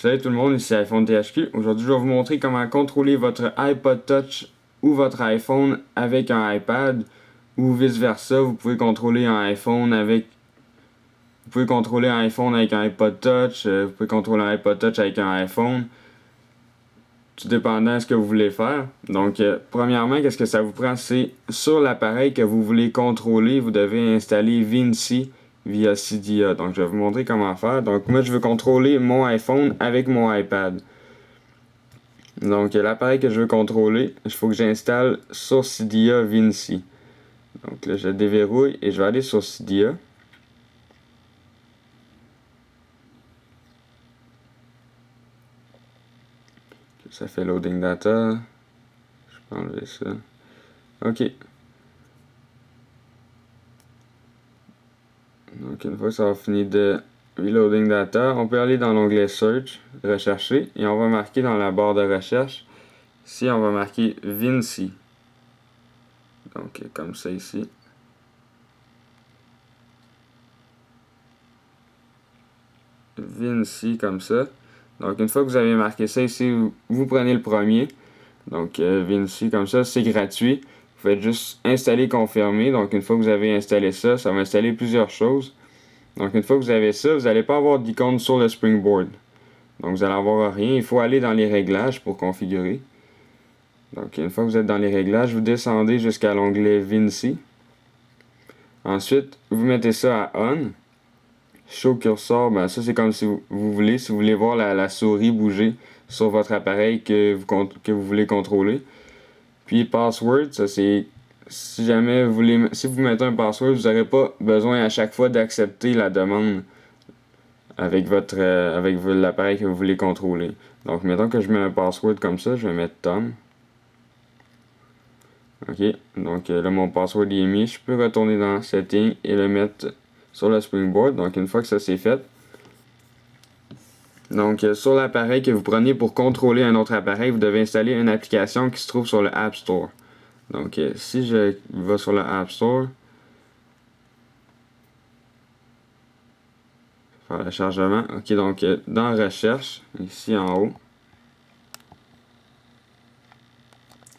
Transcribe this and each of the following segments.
Salut tout le monde, ici iPhone THQ. Aujourd'hui, je vais vous montrer comment contrôler votre iPod Touch ou votre iPhone avec un iPad ou vice versa. Vous pouvez contrôler un iPhone avec un iPod Touch, vous pouvez contrôler un iPod Touch avec un iPhone, tout dépendant de ce que vous voulez faire. Donc, premièrement, qu'est-ce que ça vous prend? C'est sur l'appareil que vous voulez contrôler, vous devez installer Vinci via Cydia. Donc, je vais vous montrer comment faire. Donc, moi, je veux contrôler mon iPhone avec mon iPad. Donc, l'appareil que je veux contrôler, il faut que j'installe sur Cydia Vinci. Donc là, je déverrouille et je vais aller sur Cydia. Ça fait loading data. Je peux enlever ça. OK. Donc, une fois que ça va finir de reloading data, on peut aller dans l'onglet Search, rechercher, et on va marquer dans la barre de recherche, ici, on va marquer Vinci. Donc, comme ça ici. Vinci, comme ça. Donc, une fois que vous avez marqué ça ici, vous prenez le premier. Donc, Vinci, comme ça, c'est gratuit. Vous faites juste installer, confirmer. Donc, une fois que vous avez installé ça, ça va installer plusieurs choses. Donc, une fois que vous avez ça, vous n'allez pas avoir d'icône sur le Springboard. Donc, vous n'allez avoir rien. Il faut aller dans les réglages pour configurer. Donc, une fois que vous êtes dans les réglages, vous descendez jusqu'à l'onglet Vinci. Ensuite, vous mettez ça à On. Show cursor, ben ça c'est comme si vous voulez voir la souris bouger sur votre appareil que vous voulez contrôler. Puis password, ça c'est si jamais si vous mettez un password, vous n'aurez pas besoin à chaque fois d'accepter la demande avec l'appareil que vous voulez contrôler. Donc mettons que je mets un password comme ça, je vais mettre Tom. Ok, donc là mon password est mis, je peux retourner dans Settings et le mettre sur le Springboard. Donc une fois que ça c'est fait, donc sur l'appareil que vous prenez pour contrôler un autre appareil, vous devez installer une application qui se trouve sur le App Store. Donc si je vais sur le App Store, faire le chargement. Ok, donc dans Recherche, ici en haut,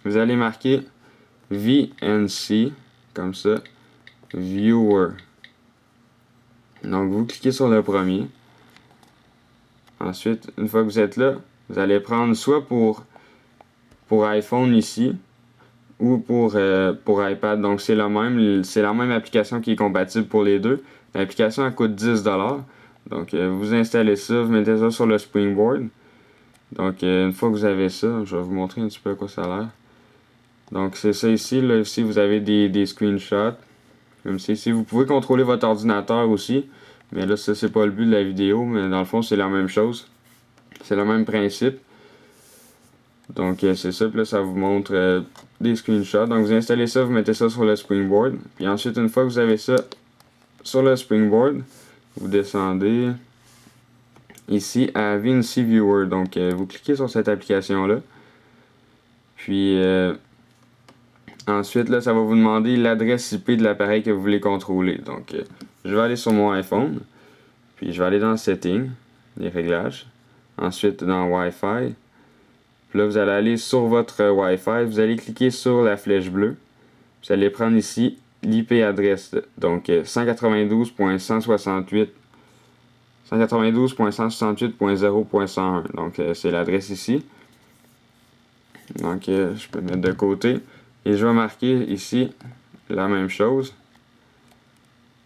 vous allez marquer VNC, comme ça, Viewer. Donc vous cliquez sur le premier. Ensuite, une fois que vous êtes là, vous allez prendre soit pour iPhone ici, ou pour iPad. Donc c'est la même application qui est compatible pour les deux. L'application elle coûte 10$. Donc vous installez ça, vous mettez ça sur le Springboard. Donc une fois que vous avez ça, je vais vous montrer un petit peu à quoi ça a l'air. Donc c'est ça ici. Là, ici vous avez des screenshots. Comme ici, vous pouvez contrôler votre ordinateur aussi. Mais là, ça c'est pas le but de la vidéo, mais dans le fond c'est la même chose. C'est le même principe. Donc c'est ça, puis là ça vous montre des screenshots. Donc vous installez ça, vous mettez ça sur le Springboard. Puis ensuite, une fois que vous avez ça sur le Springboard, vous descendez ici à Vinci Viewer. Donc vous cliquez sur cette application-là. Puis ensuite, là, ça va vous demander l'adresse IP de l'appareil que vous voulez contrôler. Donc je vais aller sur mon iPhone. Puis je vais aller dans Settings, les réglages. Ensuite dans Wi-Fi. Puis là, vous allez aller sur votre Wi-Fi, vous allez cliquer sur la flèche bleue. Vous allez prendre ici l'IP adresse. Donc 192.168.0.101. Donc c'est l'adresse ici. Donc je peux mettre de côté. Et je vais marquer ici la même chose.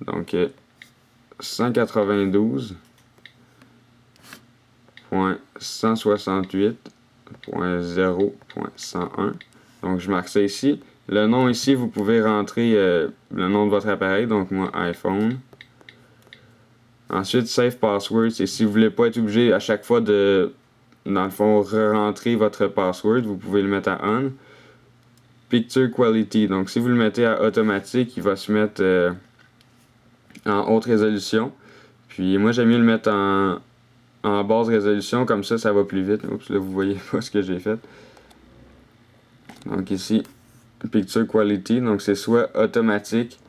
Donc 192.168.0.101. Donc je marque ça ici. Le nom ici, vous pouvez rentrer le nom de votre appareil, donc moi iPhone. Ensuite, Save Password, c'est si vous voulez pas être obligé à chaque fois de, dans le fond, re-rentrer votre password, vous pouvez le mettre à On. Picture Quality, donc si vous le mettez à automatique, il va se mettre en haute résolution. Puis moi j'aime mieux le mettre en basse résolution, comme ça va plus vite. Oups, là vous voyez pas ce que j'ai fait. Donc ici, Picture Quality, donc c'est soit automatique,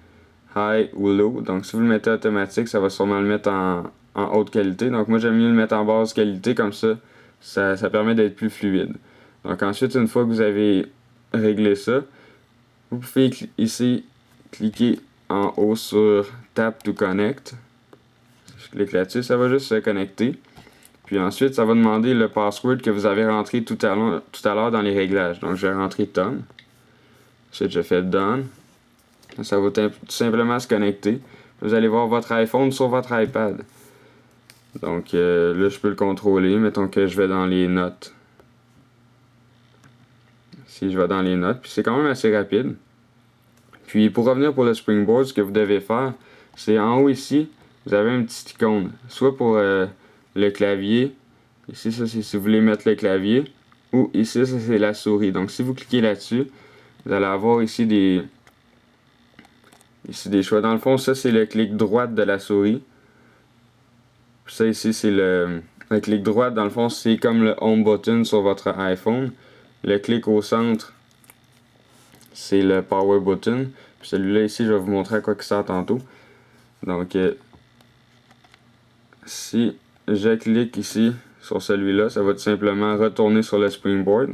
high ou low. Donc si vous le mettez automatique, ça va sûrement le mettre en en haute qualité. Donc moi j'aime mieux le mettre en basse qualité, comme ça permet d'être plus fluide. Donc ensuite, une fois que vous avez réglé ça, vous pouvez ici cliquer en haut sur Tap to Connect. Je clique là-dessus, ça va juste se connecter. Puis ensuite, ça va demander le password que vous avez rentré tout à l'heure dans les réglages. Donc je vais rentrer Tom. Ensuite, je fais Done. Ça va tout simplement se connecter. Vous allez voir votre iPhone sur votre iPad. Donc là, je peux le contrôler. Mettons que je vais dans les notes. Si je vais dans les notes, puis c'est quand même assez rapide. Puis pour revenir pour le Springboard, ce que vous devez faire, c'est en haut ici, vous avez un petit icône. Soit pour le clavier. Ici, ça c'est si vous voulez mettre le clavier. Ou ici, ça c'est la souris. Donc si vous cliquez là-dessus, vous allez avoir ici des choix. Dans le fond, ça c'est le clic droit de la souris. Puis ça ici, c'est le clic droit. Dans le fond, c'est comme le Home button sur votre iPhone. Le clic au centre, c'est le Power button. Puis celui-là ici, je vais vous montrer à quoi il sert tantôt. Donc, si je clique ici sur celui-là, ça va tout simplement retourner sur le Springboard.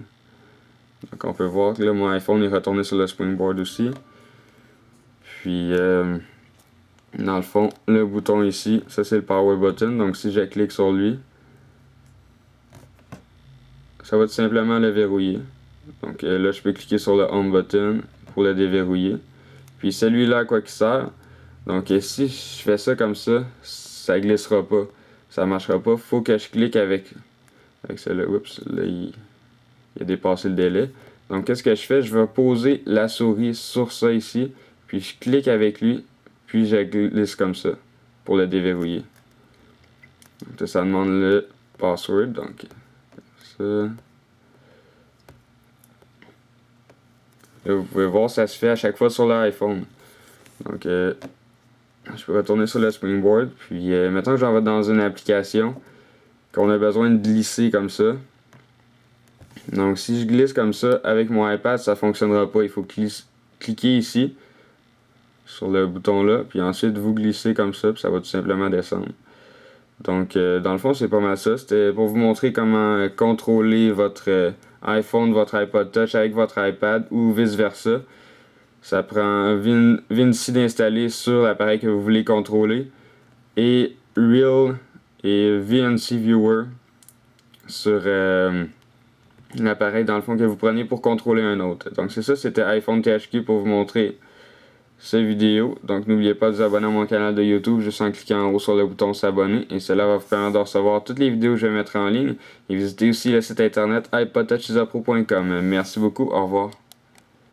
Donc, on peut voir que là, mon iPhone est retourné sur le Springboard aussi. Puis, dans le fond, le bouton ici, ça c'est le Power button. Donc, si je clique sur lui, ça va tout simplement le verrouiller. Donc là, je peux cliquer sur le Home button pour le déverrouiller. Puis celui-là, à quoi qu'il sert. Donc si je fais ça comme ça glissera pas. Ça marchera pas. Faut que je clique avec celui-là. Oups, là, il a dépassé le délai. Donc qu'est-ce que je fais? Je vais poser la souris sur ça ici. Puis je clique avec lui. Puis je glisse comme ça pour le déverrouiller. Donc ça demande le password. Donc ça. Là, vous pouvez voir, ça se fait à chaque fois sur l'iPhone. Donc, je peux retourner sur le Springboard. Puis, mettons que j'en vais dans une application, qu'on a besoin de glisser comme ça. Donc, si je glisse comme ça avec mon iPad, ça ne fonctionnera pas. Il faut cliquer ici, sur le bouton là, puis ensuite vous glissez comme ça, puis ça va tout simplement descendre. Donc, dans le fond, c'est pas mal ça. C'était pour vous montrer comment contrôler votre iPhone, votre iPod Touch avec votre iPad ou vice-versa. Ça prend Vinci d'installer sur l'appareil que vous voulez contrôler et Real et VNC Viewer sur l'appareil dans le fond que vous prenez pour contrôler un autre. Donc c'est ça, c'était iPhone THQ pour vous montrer cette vidéo. Donc n'oubliez pas de vous abonner à mon canal de YouTube juste en cliquant en haut sur le bouton s'abonner et cela va vous permettre de recevoir toutes les vidéos que je vais mettre en ligne et visitez aussi le site internet iPodTouchUserPro.com. Merci beaucoup, au revoir.